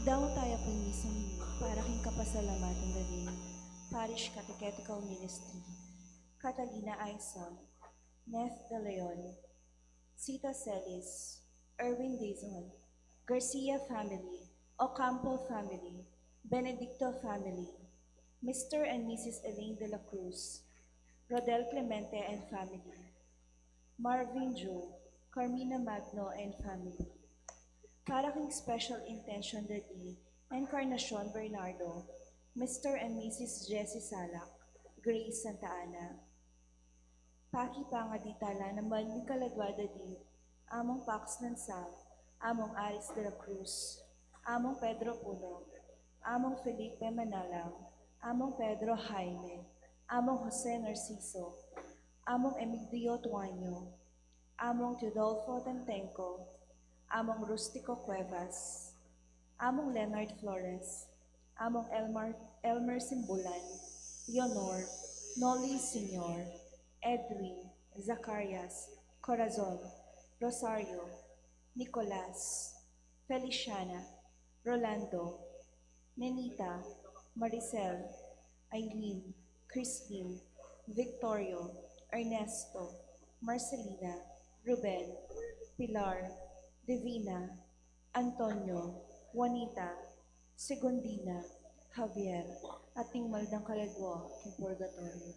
Idamo tayo permisong para king kapasalamatan na rin Parish Catechetical Ministry, Catalina Aison, Neth De Leon, Sita Celis, Erwin Dizon, Garcia family, Ocampo family, Benedicto family, Mr. and Mrs. Elaine de la Cruz, Rodel Clemente and family, Marvin Joe, Carmina Magno and family. Para king special intention the day, Encarnacion Bernardo, Mr. and Mrs. Jessie Salak, Grace Santa Ana. Paki pangaditala naman ni kaladwada di, among Pax Lansang, among Aris de la Cruz, among Pedro Puno, among Felipe Manalang, among Pedro Jaime, among Jose Narciso, among Emigdio Tuaño, among Teodolfo Tantenco, among Rustico Cuevas, among Leonard Flores, among Elmer Simbulan, Leonor, Noli Senior, Edwin, Zacarias, Corazon, Rosario, Nicolas, Feliciana, Rolando, Nenita, Maricel, Eileen, Christine, Victorio, Ernesto, Marcelina, Ruben, Pilar, Divina, Antonio, Juanita, Segundina, Javier, at tingmal ng kalagwa ng purgatorio.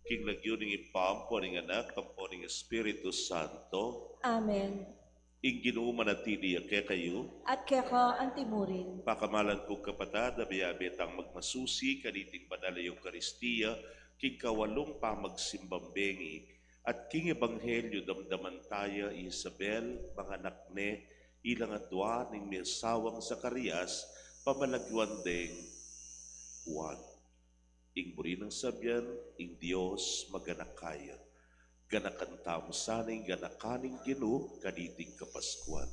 King lagyuning ipampo ning anak, kampo ning Espiritu Santo, Amen. ing Ginoo manatili kay kayo, At kaya ka ang timurin. pakamalan kong kapatad, abiyabit ang magmasusi, kaniting banal na Eucharistia, king kawalong pamagsimbambengi, at king ebanghelyo damdaman tayo, Isabel, mga nakne, ilang adwa ning mesawang Zacarias, pamalagwan deng Juan. Ing buri ng sabyan, ing Diyos maganakaya. Ganakan tamo saning ganakaning Ginoo kaniting kapaskuan.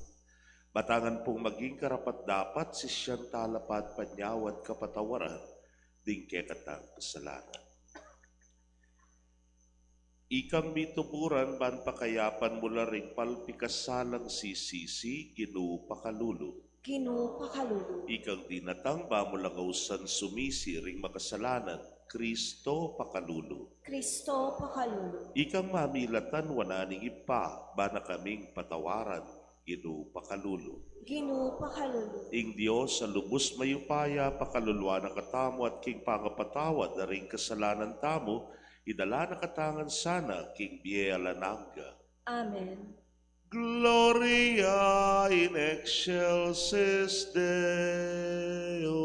Batangan pong maging karapat dapat si siyang talapat panyawat kapatawaran ding kekatang kasalanan. Ikang mituburan ban pakayapan mula ring palpikasalang sisisi Ginoo pakalulu. Ginoo pakalulu. Ikang dinatang ba mula ngausan sumisi ring makasalanan, Kristo pakalulu. Kristo pakalulu. Ikang mamilatan wananing ipa, bana kaming patawaran, Ginoo pakalulu. Ginoo pakalulu. Ing Diyos sa lubos mayupaya, pakaluluan na katamo at king pangapatawad na ring kasalanan tamo, idala na katangan sana king bielanangga. Amen. Gloria in excelsis Deo.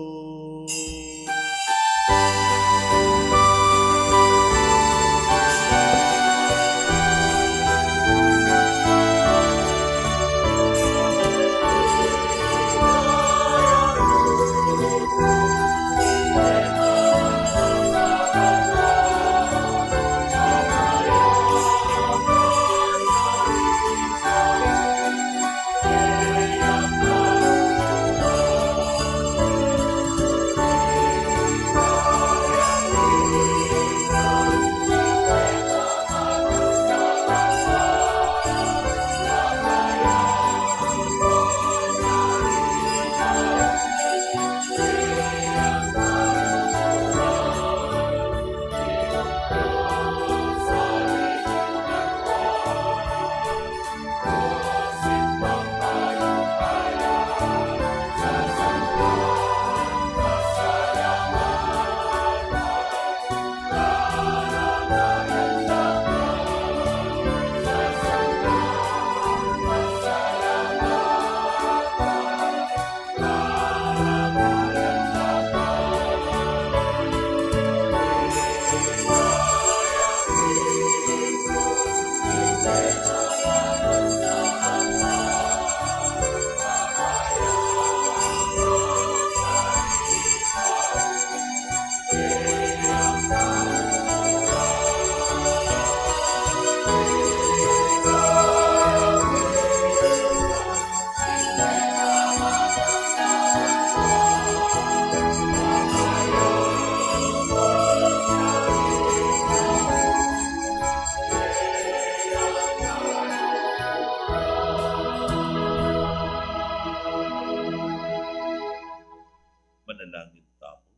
Manalangin tamo.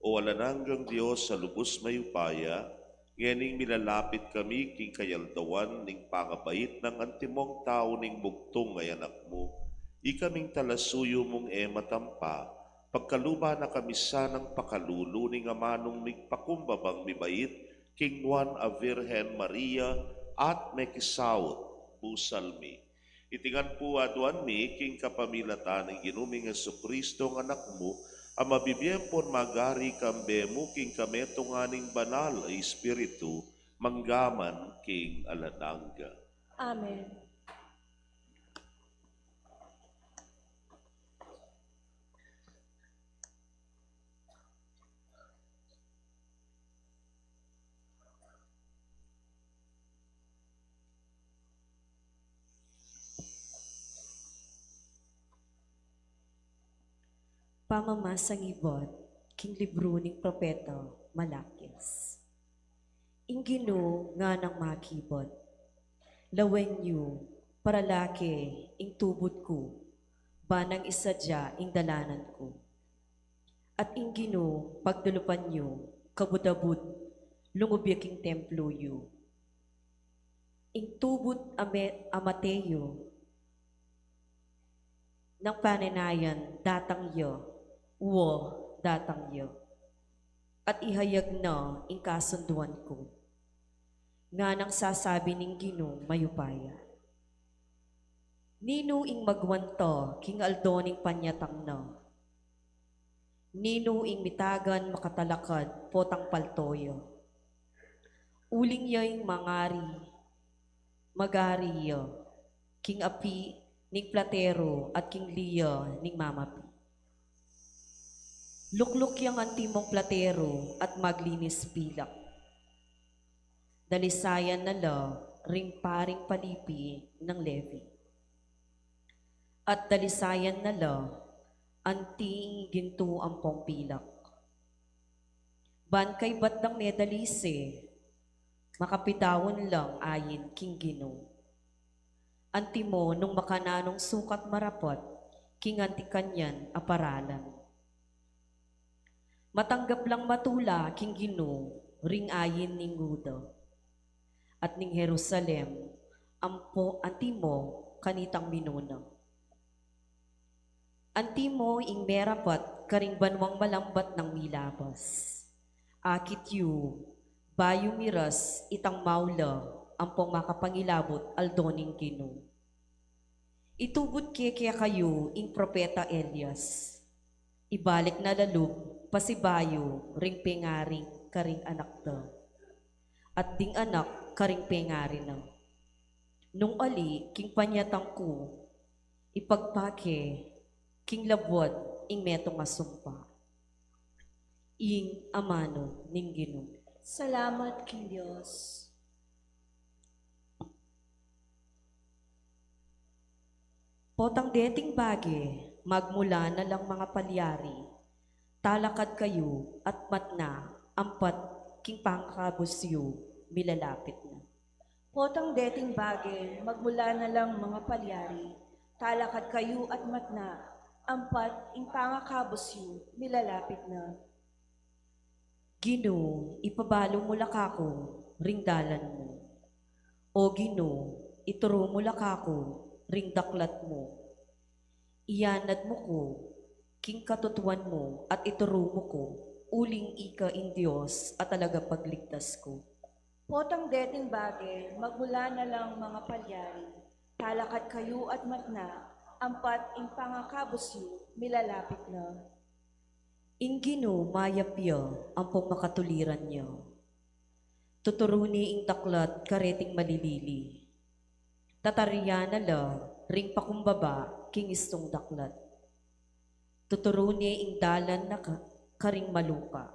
O alananggang Diyos sa lubos mayupaya, nganing milalapit kami king kayaldawan ning pangabait ng antimong tao ning bugtong ay anak mo. Ikaming talasuyo mong matampa, pagkaluba na kami sanang pakalulu ning amanong nigpakumbabang mibait, king Juan a Virgen Maria at mekisaut, busalmi. Itingan po aduan mi, king kapamilatan ng ginuming Jesucristo ng anak mo, ang mabibiyempon magari kambe mo, king kametong aning banal ay Espiritu, manggaman king alanangga. Amen. Pamamasang ibot, king libro ning propeta Malakis. Ing Ginoo nga nang makibot, lawen yu, paralaki, ing tubod ko, banang isadya ing dalanan ko. At ing Ginoo pagdulupan nyo, kabudabud, lungubyaking templo yu. Ing tubod amateyo, ng pananayan datang yo, uwo datang yo. At ihayag na ing kasunduan ko, nga nang sasabi ning Ginoo mayupaya. Nino ing magwanto, king aldoning panyatang na. Nino ing mitagan makatalakad, potang paltoyo. Uling yo'ing magari yo, king api, ning platero, at king liyo, ning mamapi. Lukluk yang antimong platero, at maglinis pilak. Dalisayan na la, ring paring palipi ng Levi. At dalisayan na la, anting ginto ang pilak. Ban kay batang nedalise, makapitawon lang ayin king Ginoo. Antimo nung makananong sukat marapot, king antikanyan aparalan. Matanggap lang matula king Ginoo, ring ayin ning Huda. At ning Jerusalem, antimo kanitang minuna. Antimo ing merapat karing banwang malambat ng milabas. Akit yu, bayu miras itang maula, ampong makapangilabot aldoning Ginoo. Itubod kaya kayo ing propeta Elias. Ibalik na lalub, pasibayo, ring pengaring karing anak da. At ding anak karing pengari na. Nung ali, king panyatang ko, ipagpake, king labwat, ing metong asumpa. Ing amano ning Ginoo. Salamat, King Diyos. Potang deting bage, magmula na lang mga palyari, talakad kayo at matna, ampat king pangkabusyo, milalapit na. Potang deting bagay, magmula na lang mga palyari, talakad kayo at matna, ampat ing pangakabos yu, milalapit na. Ginoo, ipabalo mo lakako, ring dalan mo. O Ginoo, ituro mo lakako, ring daklat mo. Iyanad mo ko, king katutuan mo, at ituro mo ko, uling ika in Diyos at talaga pagligtas ko. Potang deting bagay, magmula na lang mga palyari, talakad kayo at matna, ampat ing pangakabos yu, milalapit na. Ing Ginoo mayapya, ampong makatuliran niya. Tuturuni ing daklat kareting malilili. Tatariya na la, ring pakumbaba, king istong daklat. Tuturuni ing dalan na karing maluka.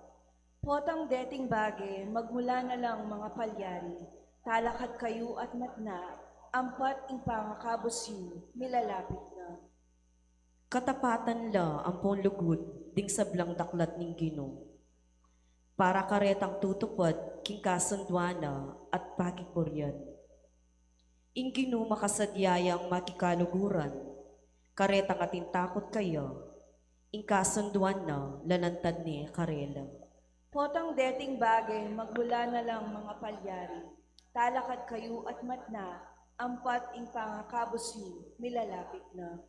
Potang deting bagay, magmula na lang mga palyari, talakad kayo at matna, ampat ing pangakabos yu, milalapit na. Katapatan la ampong lugod ding sablang daklat ning Ginoo. Para karetang tutupad king kasundwana at pakipuryan. Ing Ginoo makasadyayang makikaluguran, karetang atintakot kayo, ing kasunduan na lanantad ni karela. Potang deting bagay, magmula na lang mga palyari, talakad kayo at matna, ampat ing pangakabos yu, milalapit na.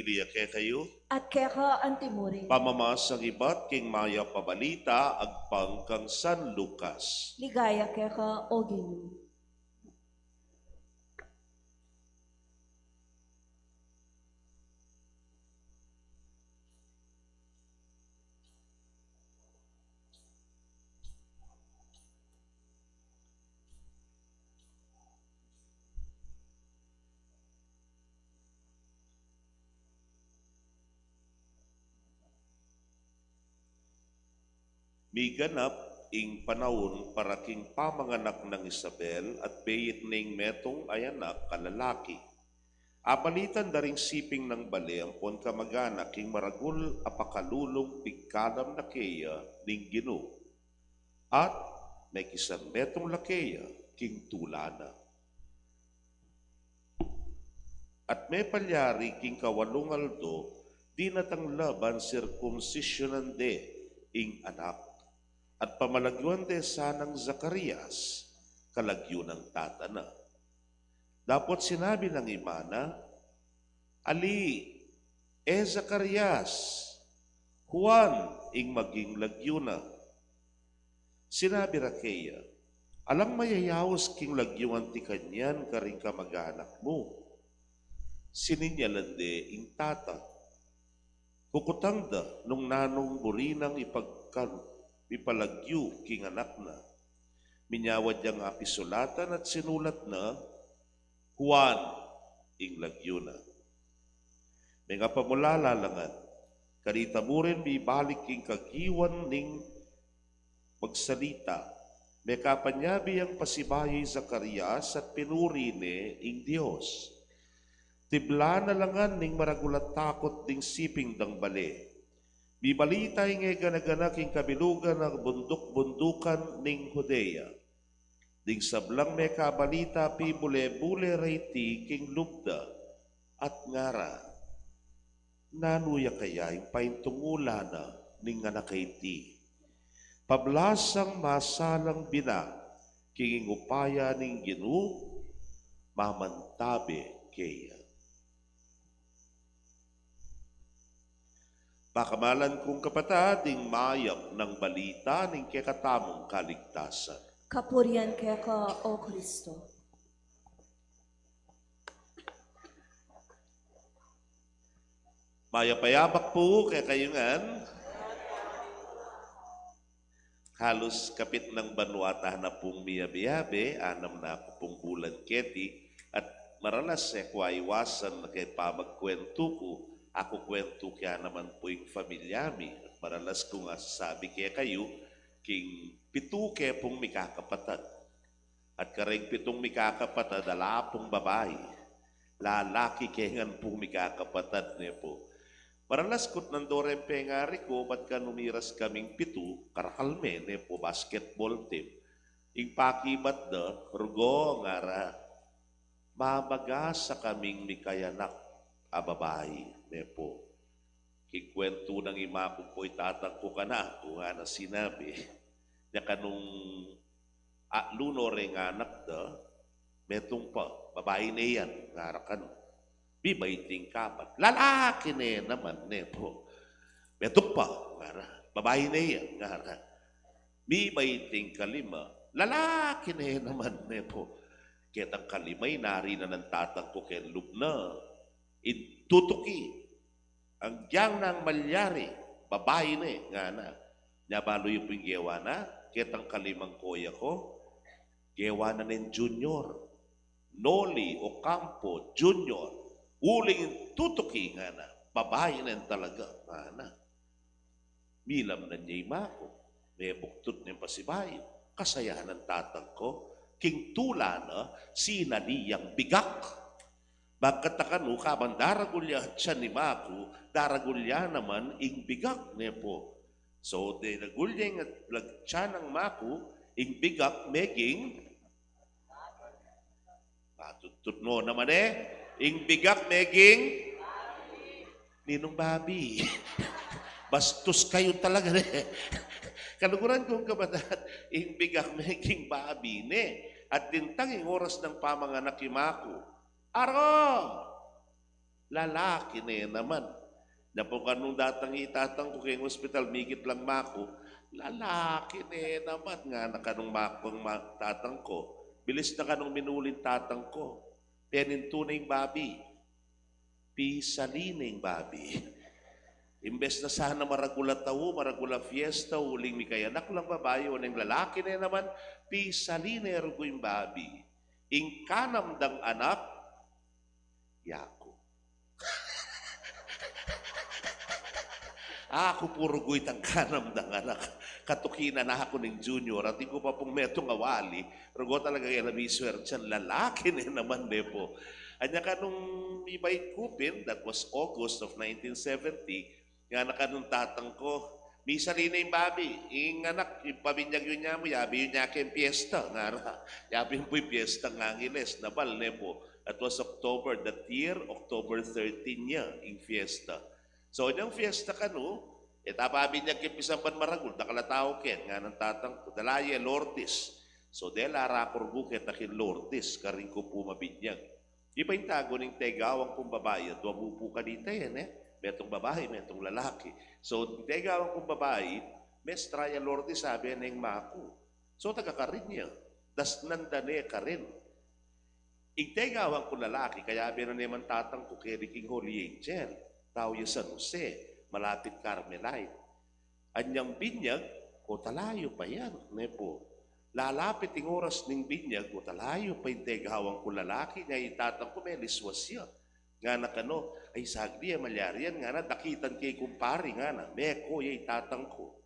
Galilea ke kayo, at keka antimurin. pamamas ang iba't king maya pabalita, agpang kang San Lucas. Ligaya keka o Ginoo. Miganap ing panahon para king pamanganak ng Isabel at beyit ning metong ay anak kalalaki. Apalitan daring siping ng bali ang pon kamaganak king maragul apakalulong pigkalam na keya ning Ginoo. At may kisang metong lakeya king tulana. At may palyari king kawalong aldo, di natanglaban circumcisionan de ing anak. At pamalagyuan de sanang Zacarias, kalagyo ng tatana. Dapat sinabi ng imana, Ali, Zacarias, Juan, ing maging lagyo na. Sinabi Rakeya, alang mayayawos king lagyuan ti kanyan karing kamag-anak mo. Sininyalan de ing tata. Kukutang da nung nanong burinang ipalagyo king anak na. Minyawad yang apisulatan at sinulat na Juan ing lagyo na. May nga pamulalalangan, karita mo rin may balik king kagiwan ning magsalita. May kapanyabi ang pasibayi Zacarias at pinuri ni ing Diyos. Tibla na langan ning maragulat takot ding siping dang bali. Bibalita ing ganaganak ing kabilugan ng bunduk-bundukan ning Judea. Ding sablang may kabalita pi bule-bule rayti king lubda at ngara. Nanuya kaya ing paintungula na ning anakayti. Pablasang masalang bina king upaya ning Ginoo mamantabi kaya. Pakamalan kong kapatading mayam ng balita ng kekatamong kaligtasan. Kapurian keka o Kristo. Mayapayabak po kaya kayungan. Halos kapit ng banwata na pong miyabiyabe, anam na ako pong bulan keti, at maralas kwa iwasan na kay pamagkwento ko. Ako kwento kaya naman po yung familyami. At maralas ko nga sabi kaya kayo, king pitu kaya pong mikakapatad. At kareng pitong mikakapatad, ala pong babae. Lalaki kaya nga pong mikakapatad niya po. Maralas ko't nandorem pengari ko, ba't ka numiras kaming pitu, karakalme niya po, basketball team. Ing pakibat da, rugo ngara, mabagasa kaming mikayanak a babae. Nepo, kikwento ng ima ko po'y tatangko ka na, kung nga na sinabi, niya kanong luno rin anak da, metong pa, babae na yan, ngara ka no. Bibaiting kapat, lalaki na yan naman, nepo. Metong pa, ngara, babae na yan, ngara. Bibaiting kalima, lalaki na yan naman, nepo. Kitang kalimay, nari na ng tatangko ken lubna, itutuki. Ang diyang ng malyari, babae na nga na. Nabalo yung pong gewa na, kitang kalimang koya ko, gewa na ng junior. Noli o Campo, junior. Uling tutuki nga na, babae na talaga nga na. Milam na niya imako, may buktot niyang pasibayo, kasayahan ng tatang ko, king tula na, sinaniyang bigak. Bagkatakano kaban daragulya siya ni Maku, daragulya naman ing bigak niya po. So, de nagulya nga siya ng Maku, ing bigak meging, tutno naman ing bigak meging, ninong babi. Bastos kayo talaga Kaluguran kong kabataan, ing bigak meging babi At dintang ing oras ng pamanganak ni Maku, Aro! lalaki na naman. Na po kanong datang itatang ko kayong hospital, migit lang mako, lalaki na naman nga na kanong makong tatang ko. Bilis na kanong minulin tatang ko. Penintunay babi. Pisalining babi. Imbes na sana maragula tao, maragula fiesta, uling mi kaya anak lang babae, o ng lalaki na naman, pisaliner ko yung babi. Ing kanam dang anak, yako. Ako puro guit ang kanam dang anak. Katukina na ako ng junior, at ko pa pong metong awali, rugo talaga yung namiswer dyan, lalaki na naman po. Anya ka nung ibay kupin, that was August of 1970, nga naka nung tatang ko, misa rin na yung babi, yung anak, yung pabinyag yun niya mo, yabi yun niya kayong piyesta, nga na, yabi yun po yung piyesta nga ngiles, nabal po. That was October, that year, October 13 niya, yung fiesta. So, yung fiesta ka no, tapabinyag kayong pisampan maragul, nakalatao ken, nga ng tatang ko, dalaya Lourdes. So, dela rapor bukit akin Lourdes, karing ko po mabinyag. Di pa yung tago ng tegawang kong babae, duwabupo ka dito yan Metong babae, metong lalaki. So, tegawang kong babae, Mestraya Lourdes sabi na yung maku. So, taga ka rin niya. Das nandane ka rin. Igtegawang kong lalaki, kaya meron naman tatang ko kay King Holy Angel. Tao yung San Jose, malapit Carmelite. Anyang binyag, o talayo pa yan, nepo. Lalapit yung oras ng binyag, o talayo pa yung tegawang ko lalaki, nga itatang ko may liswas siya. Nga na kano, ay sagdi, malyarian, nga na, dakitan kay kumpari, nga na, meko, yung itatang ko.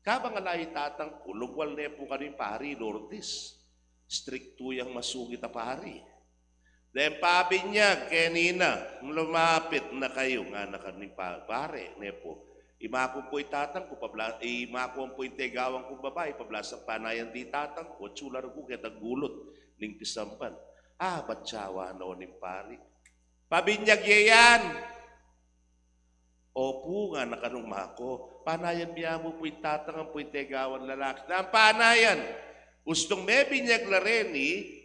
Kabang alay itatang ko, lugwal na po kami pari, Lourdes. Stricto yung masugit na pari. Then pabinyag, kenina, lumapit na kayo, nga na kami pare, nepo. Imako po itatang ko, imako po itegawang kong babae, pablasang panayan di tatang ko, tsular ko kitang gulot, ning pisampan. Batsawa na o ning pari. Pabinyag yan! Opo nga nakanong mako, panayan niya mo po itatang ang po itegawan lalaki. Na ang panayan, gustong may binyag la rin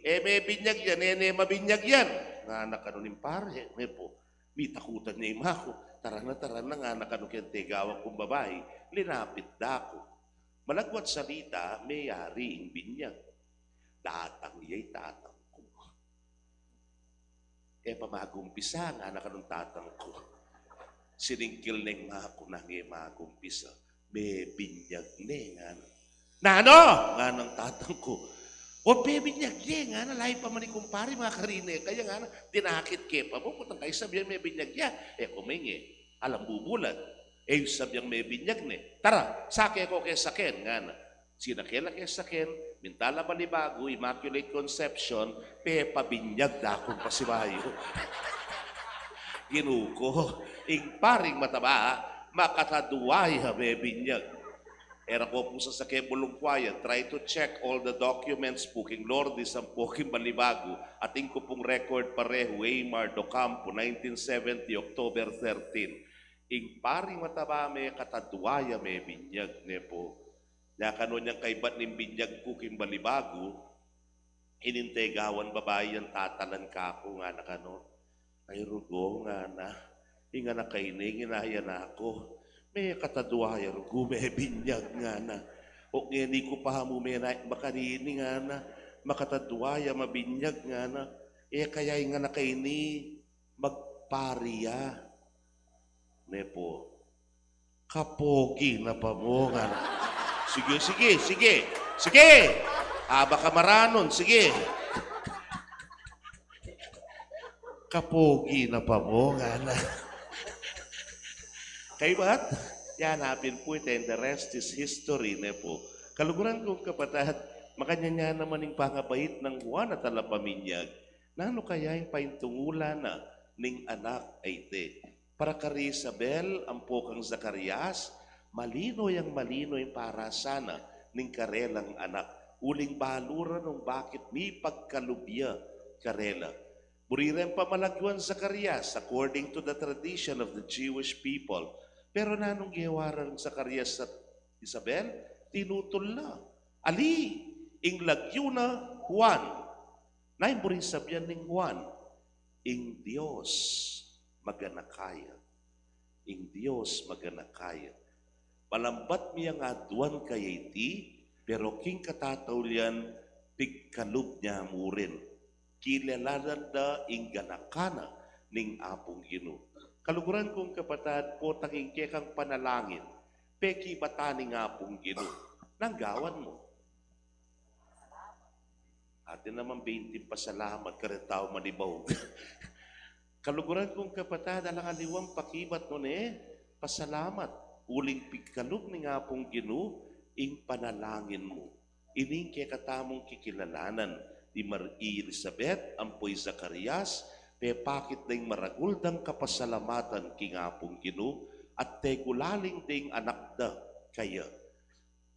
may binyag yan, mabinyag yan. Nga nakanon yung pare, po, may takutan niya yung mako. Tara na nga nakanon yung tegawang kong babae, linapit dako. Malagwat salita, may yari yung binyag. Tatang yay tatang ko. Pamagumpisa nga nakanon tatang ko. Siningkil na yung mako na nga magumpisa. May binyag nga. Nano? Nga ng tatang ko. O binyag nga na lahi pa man ni kumpari mga karine. Kaya nga na, tinakit kepa mo. Kung kayo sabihan may binyag ya. Kumingi, alam bubulan. Sabihan may binyag ni. Tara, sake ko kay saken. Nga na. Sinakela kay saken, mintala balibago, Immaculate Conception, pabinyag na akong pasibayo. Ginuko, paring mataba, makataduay ha may binyag. Era ko po sa sakay bulungkwaya, try to check all the documents, puking Lourdes ang puking Balibago, ating ko pong record pareho, Waymar do Campo, 1970, October 13. Paring mataba may kataduaya may binyag, nepo. Nakano niyang kaibat ng binyag puking Balibago, inintegawan babae ang tatalan ka ako nga nakano. Ay rugo nga na, inga na kaining, inayan ako. May kataduaya rugo, may binyag nga na. O ngeni ko pa mo may makarini nga na, makataduaya, mabinyag nga na. Kaya nga na kaini, magpariya. Nepo, kapogi na pa mo nga na. Sige. Baka maranon, sige. Kapogi na pa mo nga na. Kay ba't? Yanapin po ito and the rest is history na po. Kaluguran kong kapatid, makanya naman yung pangabait ng Juan at alapaminyag. Nano kaya yung paintungulan na ning anak ay te. Para kari Isabel, ang pokang Zacarias, malino yung para sana ning karelang anak. Uling baluran ng bakit may pagkalubya karela. Buriren pa malagwan Zacarias according to the tradition of the Jewish people. Pero nanong giwaran Zacarias at Isabel, tinutol na. Ali, ing lagyo na Juan. Naimburin sabyan ning Juan, ing Diyos. maganakaya. Ing Dios maganakaya. Palambat miya nga duwan kay iti, pero king katatawlian, pigkalub niya murin. Kilalanan da ing ganakana ning apong Ginoo. Kaluguran kong kapatad po tanging kekang panalangin, peki bata ning apong Ginoo. Nanggawan mo. Atin naman 20 pasalamat ka rin tao manibaw. Kaluguran kong kapatad, alang aliwang pakibat mo pasalamat. Uling pigkalog ni nga pong Ginoo, ing panalangin mo. Ining kaya katamong kikilalanan ni Maria Elizabeth, ampoy Zacarias, pepakit ding maraguldang kapasalamatan king apong Ginoo, at tegulaling ding anak da kaya.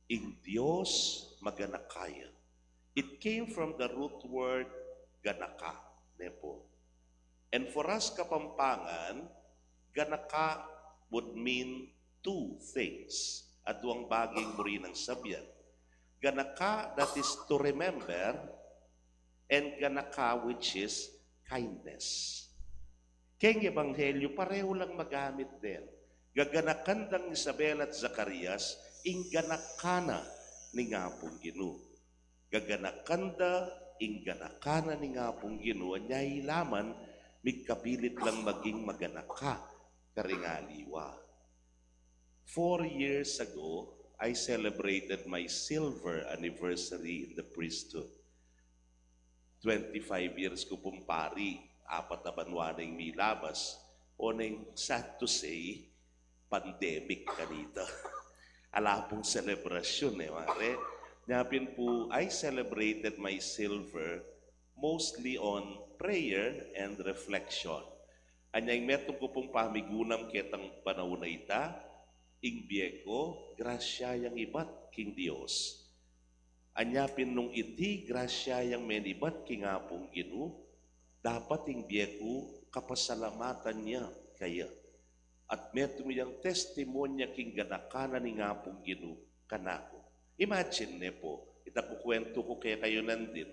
Ing Dios maganakaya. It came from the root word ganaka, nepo. And for us Kapampangan, ganaka would mean two things. At duwang baging muri ng sabyan. Ganaka, that is to remember, and ganaka, which is kindness. Keng Ebanghelyo, pareho lang magamit din. Gaganakan dang Isabel at Zacarias, ing ganakana ni nga pong Ginoo. Gaganakan da, ing ganakana ni nga pong Ginoo, anya ilaman, migkapilit lang maging maganaka, karingaliwa. 4 years ago, I celebrated my silver anniversary in the priesthood. 25 years ko pong pari, 4 na banwaning milabas, o nang sad to say, pandemic kanita. Ala pong selebrasyon mare. Napin po, I celebrated my silver mostly on prayer and reflection. Anyang metong ko pong pamigunam ketang panahon na ita, ing biyeko, grasya yang ibat king Dios. Anyapin nung iti, grasya yang menibat king apong Ginoo, dapat ing biyeko, kapasalamatan niya kaya. At metong yung testimonya king ganakana ni apong Ginoo, kanako. Imagine ne po, itakukwento ko kaya kayo nandin,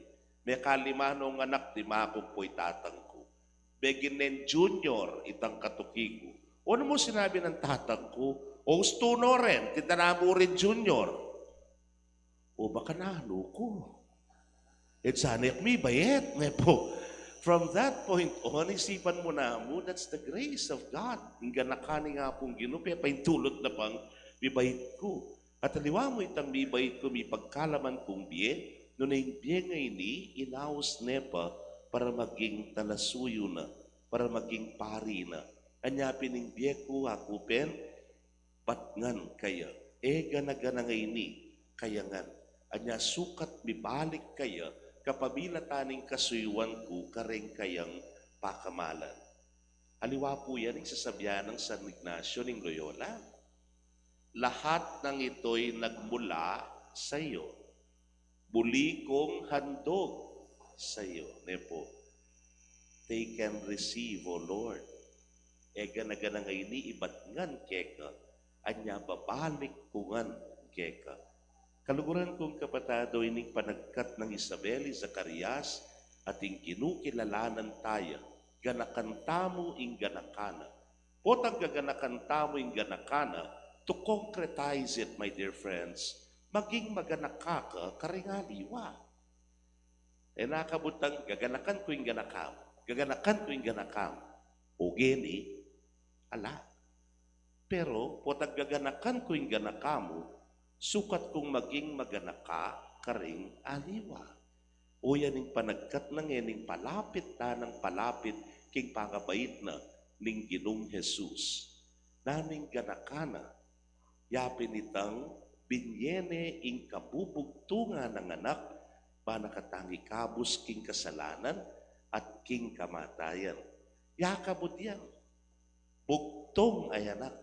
may kalimano ng anak di makong po'y tatang ko. Beginen junior, itang katukigo. Ano mo sinabi ng tatang ko? O stuno rin, titanamo rin junior. O baka nalo ko. It's anik mi bayet. From that point on, isipan mo na mo, that's the grace of God. Hingga nakani nga pong Ginoo, paintulot na pang bibait ko. At aliwa mo itang bibait ko, mi pagkalaman kong biye, no na yung biye ngayon inaos nepa para maging talasuyo na, para maging pari na. Anyapin ng biye ko, hakupen, patngan kaya, gana-gana ngayon kaya ngan. Anya sukat mibalik kaya, kapabila taning kasuyuan ko, kareng kayang pakamalan. Aliwa po yan ang sasabyan ng San Ignacio ng Loyola. Lahat ng ito'y nagmula sa iyo. Buli kong handog sa iyo. Nepo, take and receive, O Lord. Gana-gana ngayon ibat ngan keka, anya babalik kungan keka. Kaluguran kong kapatado, ining panagkat ng Isabel, Zacarias, ating kinukilalanan tayo, ganakanta mo ing ganakana. Potang gaganakanta mo ing ganakana, to concretize it, my dear friends, maging maganaka ka, karingaliwa. Nakabutang gaganakan ko ing ganakam, gaganakan ko ing ganakam, o geni, ala. Pero, potang gaganakan ko ing ganakamo, sukat kong maging maganaka, karing aliwa. O yan yung panagkat ng ening palapit na ng palapit king pangabait na ning Ginong Jesus. Naming ganakana, yapin itang binyene ing kabubugtungan ng anak, panakatangi kabus king kasalanan at king kamatayan. Yakabot yan. Bugtong ay anak,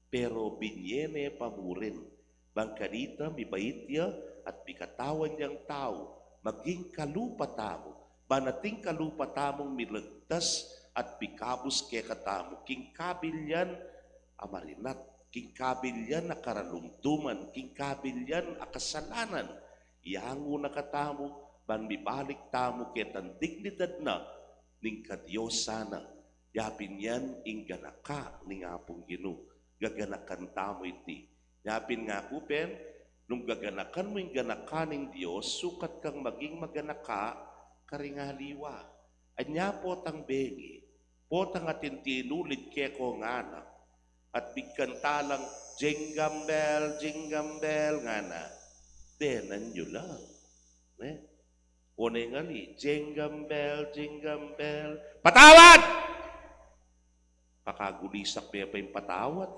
pero binyene pamurin. Bangkanita, mibait niya, at bikatawan niyang tao, maging kalupatamo, banating kalupatamong milagtas, at bikabus kaya katamo, king kabilyan amarinat, king kabilyan na karalumduman, king kabilyan akasalanan, iyango na katamo, ban mibalik tamo kaya tan dignidad na, ning kadiyos sana, Yapin yan, ingganaka ni nga pong Ginoo. Gaganakan tamo iti. Yapin nga po, pen, nung gaganakan mo yung ganaka ng Diyos, sukat kang maging maganaka, karingaliwa. Anya po tang bengi, po tang atintinulid keko nga na, at bigkantalang jingle bell nga na, denan nyo lang. Unay nga ni, jingle bell, patawad! Pakagulisak pa yung patawad.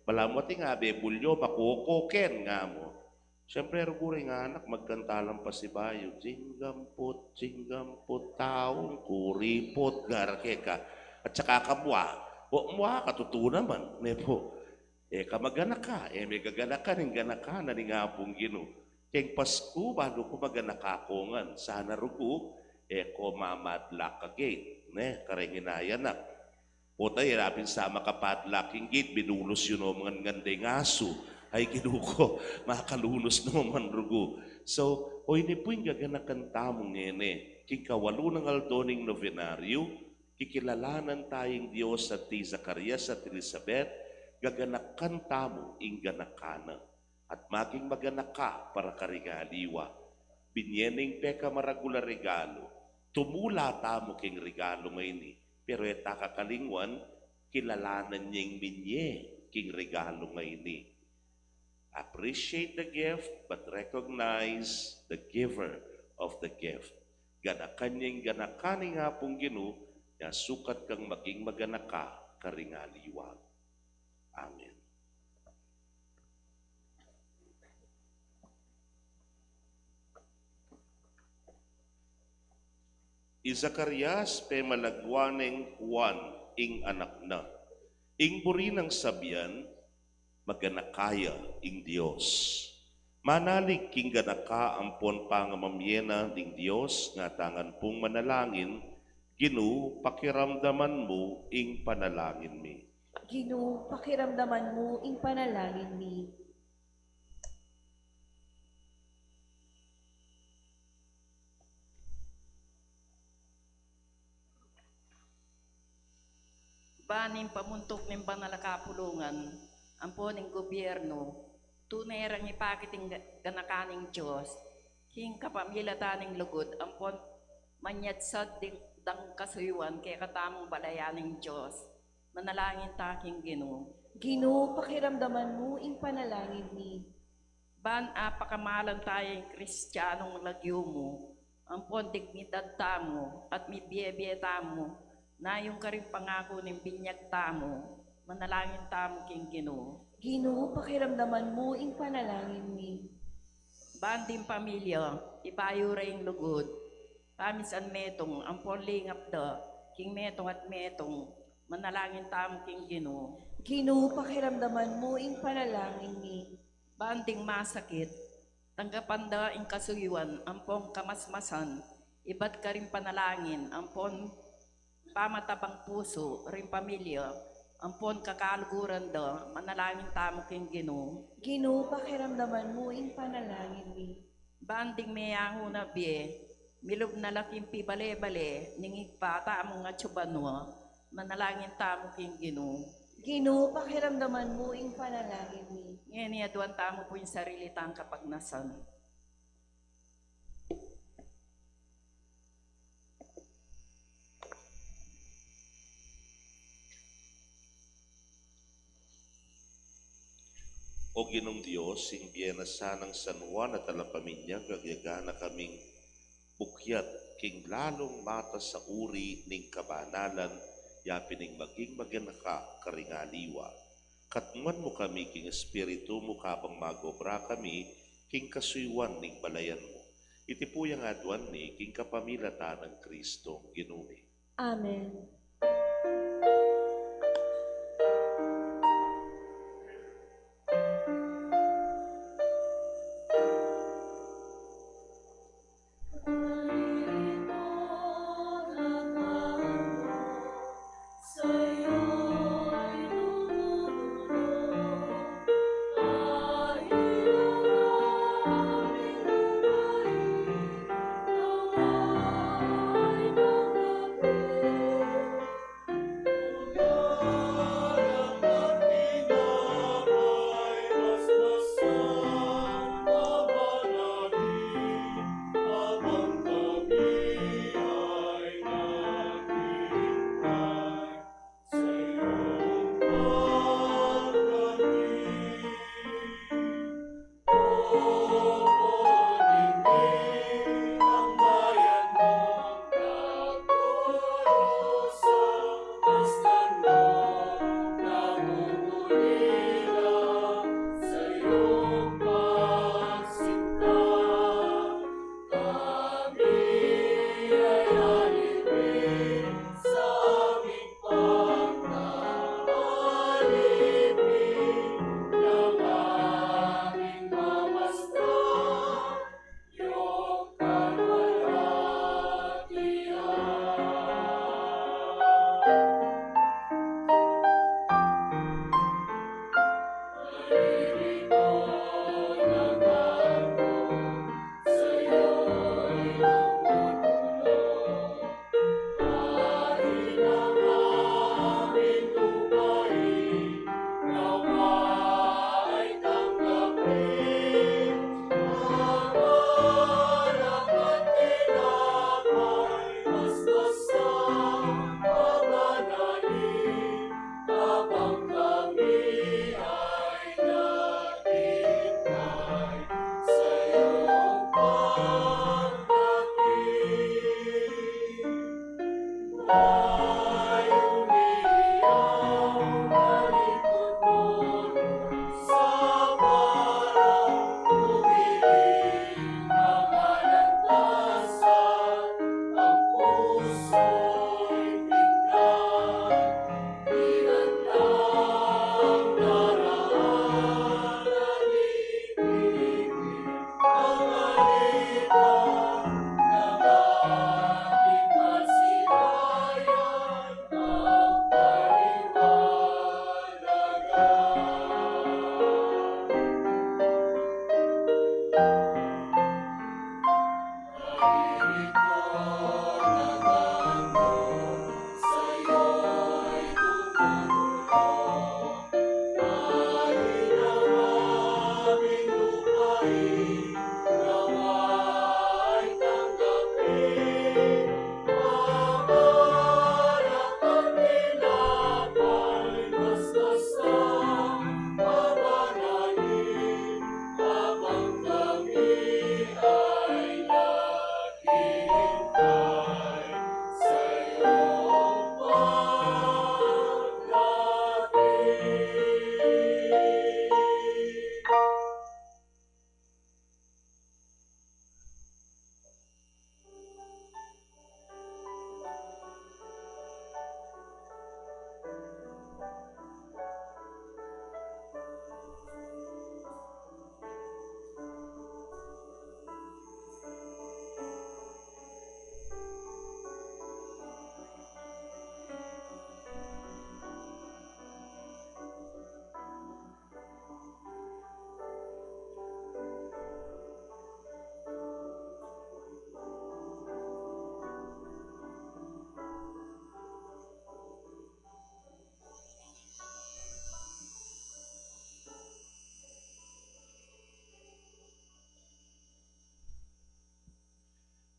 Malamot nga, bebulyo, makukoken nga mo. Siyempre, ruguri nga anak, magkantalang pa si Bayo. Jinggamput, taong, kuripot, garake ka. At saka kamwa. O, mwa, katuto naman. Nepo. Kamaganak ka. May gaganak ka, ning ganak ka, na nga pong Ginoo. Keng Pasko, bago ko maganakakongan. Sana rugo, ko mamadlak ka gate. Karenginayan na. Puta, hirapin sa makapadlaking gate, binulos yun o mga ngandeng aso. Ay kinuko, makalunos naman rugo. So, o ini po yung gaganakan tamong ngene. Kikawalo ng aldoning novenaryo, kikilalanan tayong Diyos at ti Zacarias at Elizabeth, gaganakan tamo ing ganakana. At maging maganaka para karigaliwa. Binyeneng peka maragula regalo, tumula tamo king regalo ngayon. Pero eta kakalingwan, kilalanan niyang minye king regalo ngayon. Appreciate the gift, but recognize the giver of the gift. Ganakan niyang ganakaning nga pong Ginoo, na sukat kang maging maganaka, karingaliwag. Amen. Zacarias pe malagwaneng Juan ing anak na. Ing buri ng sabyan, maganakaya ing Diyos. Manalig king ganaka ampon pangamamyena ing Diyos, nga tangan pong manalangin, Ginoo, pakiramdaman mo ing panalangin mi. Ginoo, pakiramdaman mo ing panalangin mi. Baning pamuntok ng banalakapulungan, ampo ng gobyerno, tunay rang ipakiting ganakaning Diyos, king kapamilataning lugod, ampon manyatsad dang kasuyuan kay katamong balayaning Diyos, manalangin taking Ginoo. Ginoo, pakiramdaman mo ing panalangin mi. Ban apakamalan tayong Kristiyanong lagyo mo, ampon dignidad tamo at mibiye tamo, na yung karing pangako ng binyag tamo, manalangin tamo king Ginoo. Ginoo, pakiramdaman mo ing panalangin mi. Banding pamilya, ibayo rin lugod. Pamisan metong, ampon lingap da, king metong at metong, manalangin tamo king Ginoo. Ginoo, pakiramdaman mo ing panalangin mi. Banding masakit, tanggapan da ing kasuyuan, ampong kamasmasan, iba't ka rin panalangin, ampon pamatabang puso, rin pamilya, ampon kakaluguran da, manalangin tamo king Ginoo. Ginoo, pakiramdaman mo ing panalangin mi. Banding mayango na biye, milog na laking pibale-bale, ningig pa tamo nga tsubanwa, manalangin tamo king Ginoo. Ginoo, pakiramdaman mo ing panalangin mi. Ngayon iaduan tamo po yung sarili tang kapagnasan. O Ginong Diyos, sing biyanasan ng San Juan at alapaminya, gagyagana kaming bukyat, king lalong mata sa uri ning kabanalan, yapining maging maganaka karingaliwa. Katman mo kami, king espiritu mo kabang magobra kami, king kasuywan ning balayan mo. Iti po yung aduan ni, king kapamilata ng Kristo, Ginoo. Amen.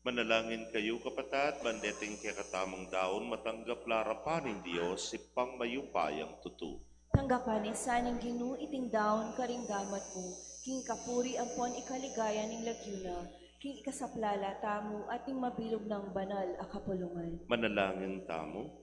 Manalangin kayo kapatat, bandeting kaya katamang daon, matanggap larapanin Diyos, ipang mayupayang tutu. Tanggapan isaning Ginoo iting daon karing gamat mo, king kapuri ampon ikaligaya ning lagyuna, king ikasaplala tamo ating mabilog ng banal a kapulungan. Manalangin tamo.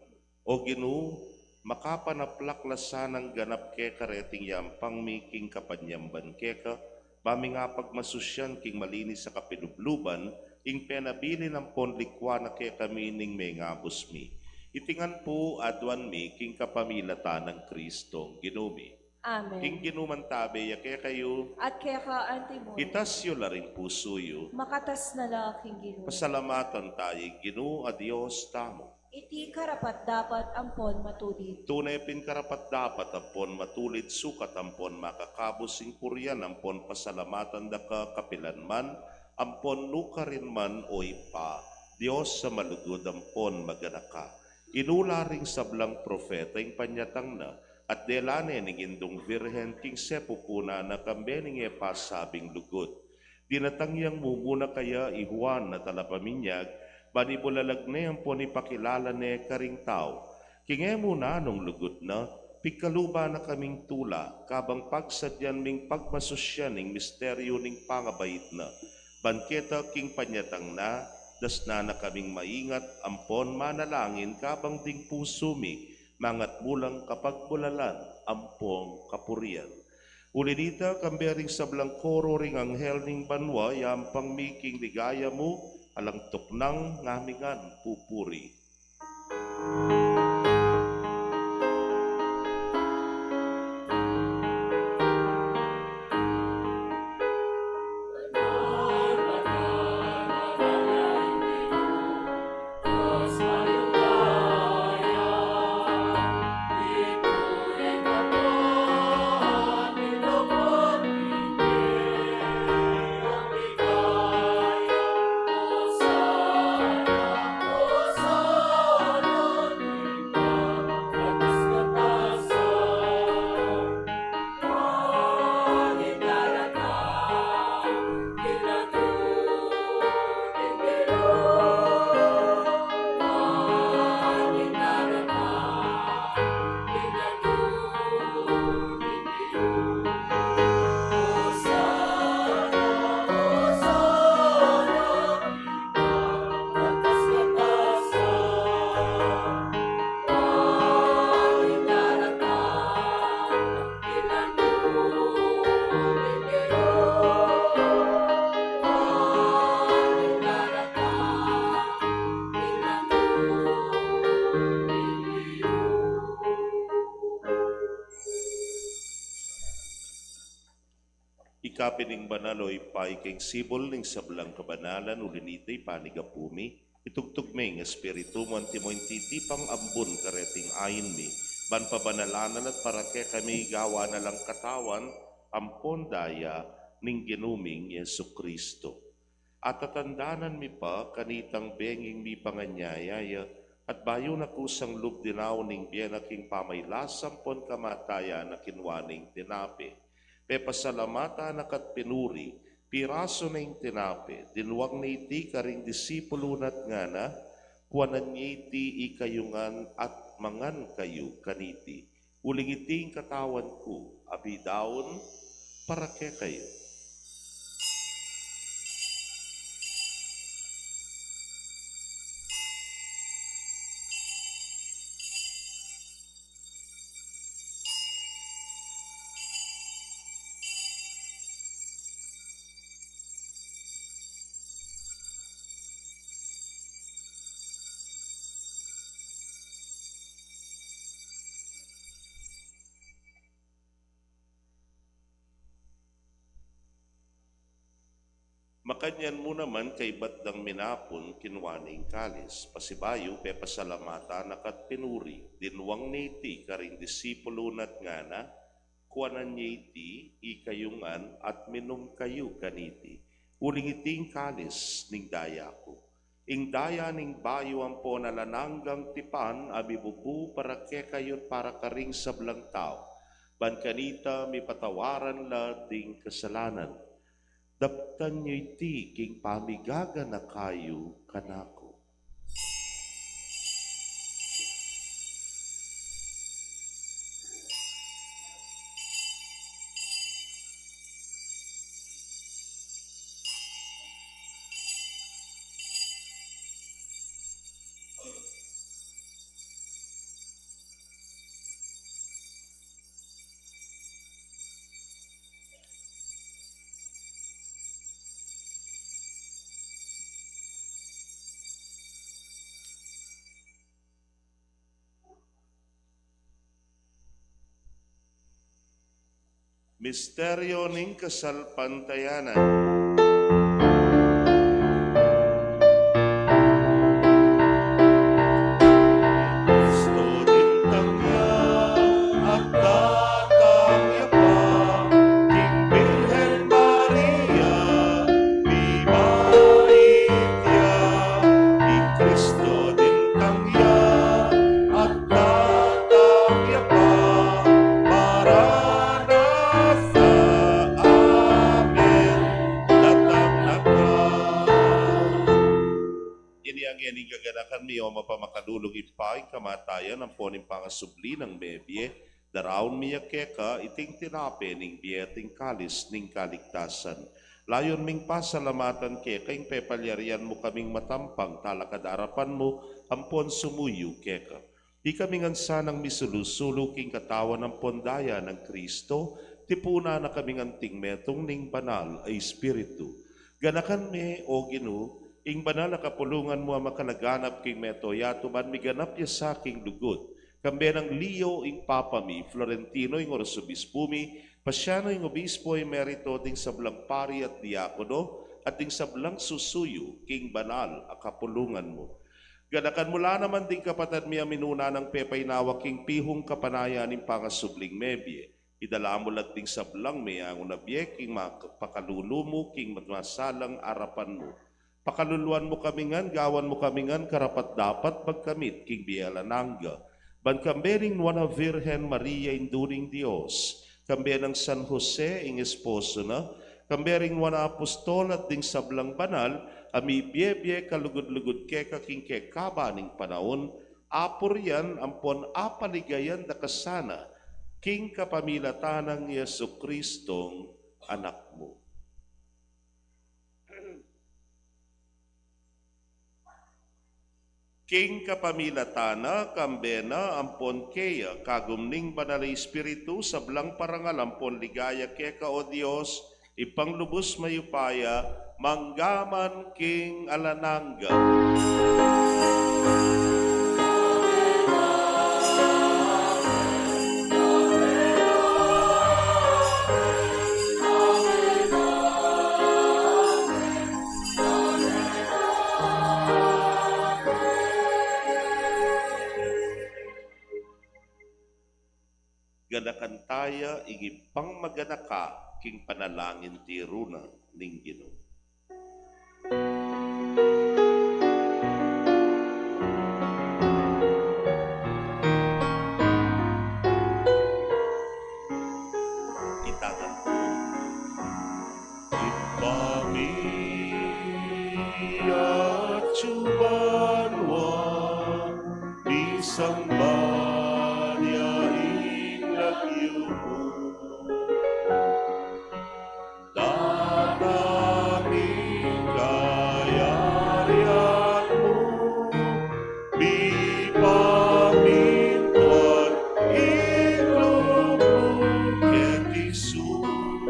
O Ginoo, makapanaplaklasan ang ganap ke kareting yampang miking kapanyamban keka, bami nga pagmasusyan king malinis sa kapinubluban, ing penabili ng ponlikwa na ke kami ning may ngabos mi. Itingan po adwan mi king kapamilata ng Kristong Ginumi. Amen. King ginumantabe ya ke kayo, At kaya ka antimo, itasyo la rin pusoyo, makatas na laking Ginoo. pasalamatan tayo Ginoo a Dios tamo. Iti karapat dapat ampon matulid. Tunay pinkarapat dapat ampon matulid sukat ampon makakabos sing puryan ampon pasalamatan da ka kapilan man, ampon nukarin man o ipa, Diyos sa malugod ampon maganaka. Inula ring sablang profeta ing panyatang na, at delane ning indong virhen king sepupuna na kambening epa sabing lugod. Dinatangyang mumuna kaya ihuan na talapaminyag, banibulalag na ang ponipakilala ne karing tao. Kinge muna nung lugod na, pikaluba na kaming tula, kabang pagsadyan ming pagmasusyan ning misteryo ning pangabait na. Banketa king panyatang na, das na kaming maingat, ampon manalangin kabang ding puso mi, mangat bulang kapag bulalan, ampong kapurian. Ulinita kambering sablang koro ring anghel ning banwa, yampang miking ligaya mo, alang tuknang ngamingan pupuri. Ikapining banaloy paiking sibol ning sablang kabanalan ulinitay panigapumi, itugtog ming espiritu mo antimoy titipang ambon kareting ayin mi, ban pabanalanan at parake kami gawa na lang katawan, ampon daya ning ginuming Yesu Kristo. At tatandanan mi pa kanitang benging mi panganyayaya, at bayo na kusang lubdinaw ning bienaking pamaylasam pon kamataya na kinwaning tinape. Pe pasalamata nakat pinuri, piraso na yung tinape, dinwag na iti karing disipulo nat nga na, kuwanan niya iti ikayungan at mangan kayo kaniti. Uling iti ang katawan ko, abidaon, para ke kayo. Makanyan mo naman kay batdang minapon kinwaning kalis, pasibayo pe pasalamata nakat pinuri, dinwang niti karing disipulo nat ngana, kuwanan niti ikayungan at minum kayo kaniti, uling iting kalis ning daya ko. Ing daya ning bayo ang po nalananggang tipan, abibubu para ke kayon para karing sablang tao, ban kanita mi patawaran la ding kasalanan. Daptan nyo'y ti king pamigaga na kayo kanako. Misteryo ning kasalpantayanan. Kristo din tangya at tatangya pa, King Birhen Maria, viva India. Ni Kristo din tangya at tatangya pa, Maranatha, Amen, datang na ka. Ini ang ining gaganakan mi o mapamakadulog ipay kamatayan ang poning pangasubli ng bebye, daraon miya keka iting tinape ning biyeting kalis ning kaligtasan. Layon ming pasalamatan keka ing pepalyarian mo kaming matampang talakadarapan mo ampon sumuyo keka. Di kami ngansanang misulusulo king katawan ng pondaya ng Kristo, tipuna na kami nganting metong ning banal ay Espiritu. Ganakan me o Ginu, ing banal na kapulungan mo ang makalaganap king meto yato man miganap ya sa king lugod. Kambe ng Leo ing Papa mi, Florentino ing Orsobispo mi, Pasiano ing Obispo ing Merito ding sablang pari at diakono, at ding sablang susuyo king banal a kapulungan mo. Ganakan mula naman ding kapatid miya minuna ng pepay nawak king pihong kapanaya ning pangasubling mebye. Idala mo lat ding sablang miya ang unabye king pakalulumo king matmasalang arapan mo. Pakaluluan mo kamingan, gawan mo kamingan, karapat dapat pagkamit king biyalanangga. Ban kambe ring Nuana Virgen Maria induring Dios, kambe ng San Jose ing esposo na, kambe ring Nuana Apostol at ding sablang banal, ami biye kalugod-lugod keka king kekaba ning panahon, apor yan ampon apaligayan da kasana, king kapamilatanang Yesu Kristong anak mo. King kapamilatana, kambena, ampon keya, kagumning banal Espiritu, sablang parangal, ampon ligaya keka o Dios, ipanglubos mayupaya, manggaman king alanangga. Ganakan taya igipang maganaka king panalangin ti runa ning Ginoo. Itangan po. Ipamiya chubanwa di sambanya inagyubo. Dadaming kayarian mo, bipamintuan ilubog ket isulit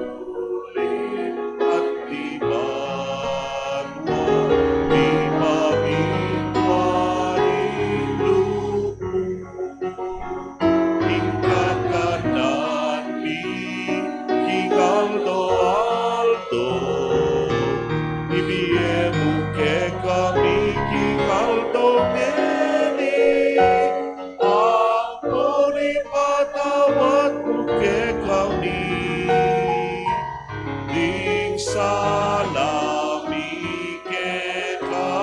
at dibanwa, bipamintuan ilubog. Ingkakanan mi Aldo ibiye buke kami king Aldo ngeni ako ni patawat buke kami ding salami keka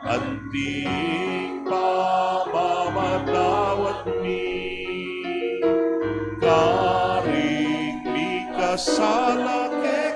anting pamamatawat mi karing mi kasala ke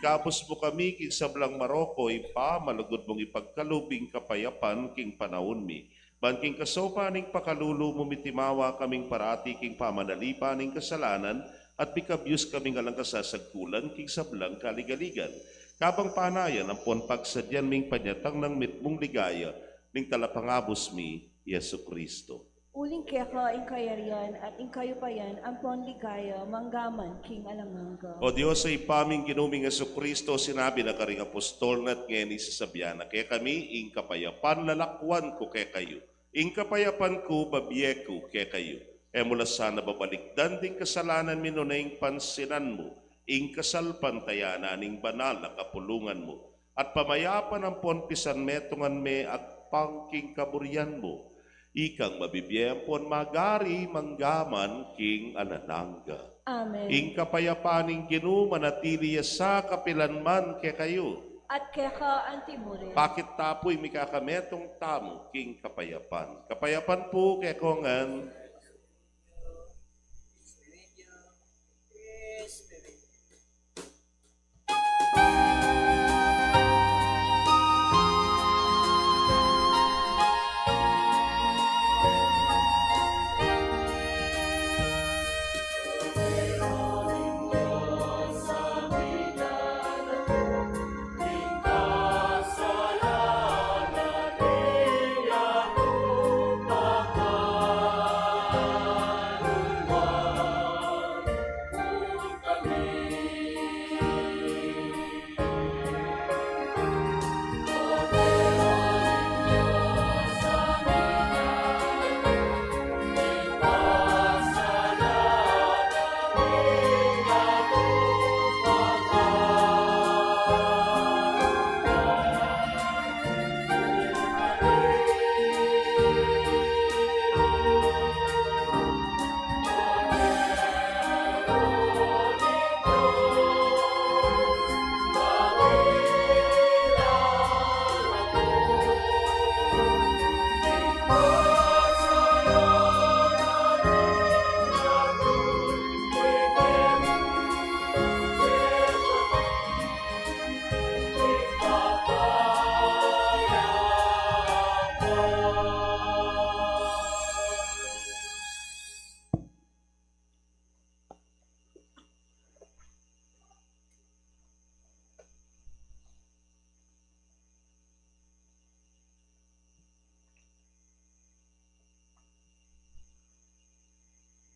Ikapos mo kami king sablang Maroko, ipa malagod mong ipagkalubing kapayapan king panahon mi. Ban king kasopa ning pakalulu mo mitimawa kaming parati king pamanalipa ning kasalanan, at pikabyus kaming alang kasasagkulan king sablang kaligaligan. Kabang panayan ang pon pagsadyan ming panyatang ng mitmong ligaya, ning talapangabos mi, Yesu Kristo. Uling kaya ka inkayarian at inkayupayan ang ponligaya manggaman king alamangga. O Diyos, sa ipaming ginuming Yesu Kristo, sinabi na karing apostol na't ngeni sa sabiana, kaya kami, ing kapayapan lalakwan ko kaya kayo. Ing kapayapan ko, babiye ko kaya kayo. E mula sana babalikdan ding kasalanan mi no na ing pansinan mo, ing kasalpantayana ning banal na kapulungan mo. At pamayapan ang ponpisan metungan me at pangking kaburian mo. Ikang mabibiyem pon magari manggaman king alanangga. Amen. Ing kapayapaning Ginoo manatili sa kapilanman kay kayo. At kaya ka antimure. Bakit tapoy mikakametong tamo king kapayapan. Kapayapan po kay kongan.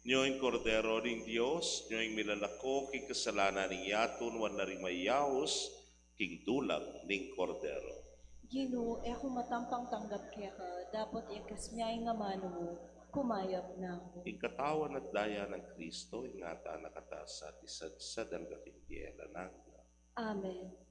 Nyo'y kordero ning Dios, nyo'y milalako king kasalanan ning yaton wan narimayawos king tulang ning kordero. Ginoo, e kung matampang tanggap kaya ka, dapat ikasmiyay nga mano mo, kumayap na ako. Ing katawan at daya ng Kristo, ingata nakataas at isadsad ang katinggela nangga. Amen.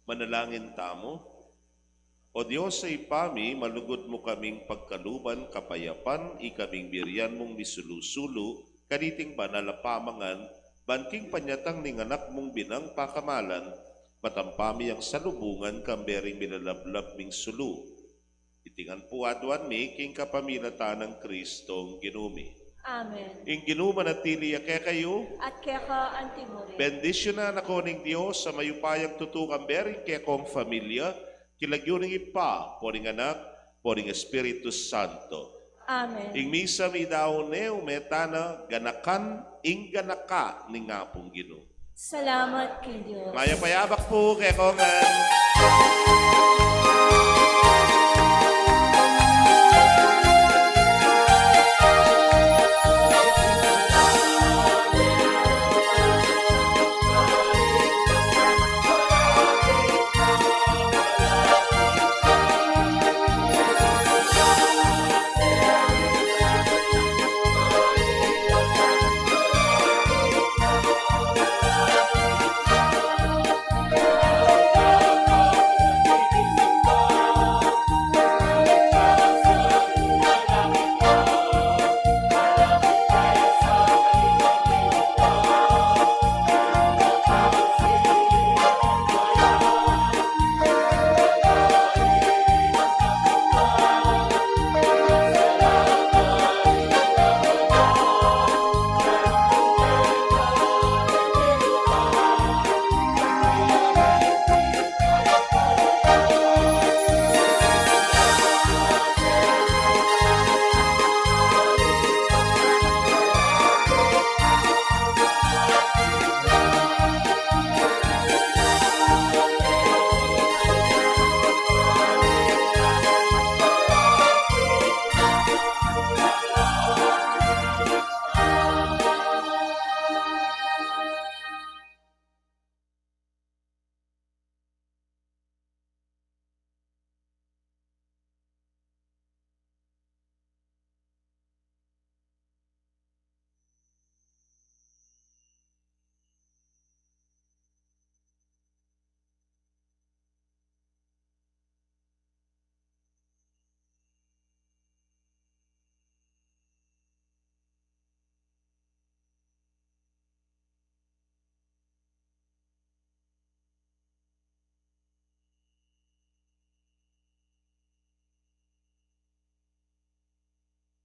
Manalangin tamo. O Diyos sa ipami, malugod mo kaming pagkaluban, kapayapan, ikaming biriyan mong misulusulu, kaniting banal na pamangan, banking panyatang ning anak mong binang pakamalan, matampami ang salubungan, kambering minalablab ming sulu. Itingan puadwan mi, king kapamilata ng Kristong ginumi. Amen. Ing ginuman at tili kayo, At kaya ka antimuri. bendisyonan ako ning Diyos sa mayupayang tutukang bering kaya kong familia, kilagyo ning ipa, poring anak, poring Espiritu Santo. Amen. Ing misa mi daw ne umetana ganakan ing ganaka ning ngapong Ginoo. Salamat kay Diyos. Maya payabak po kay kongan.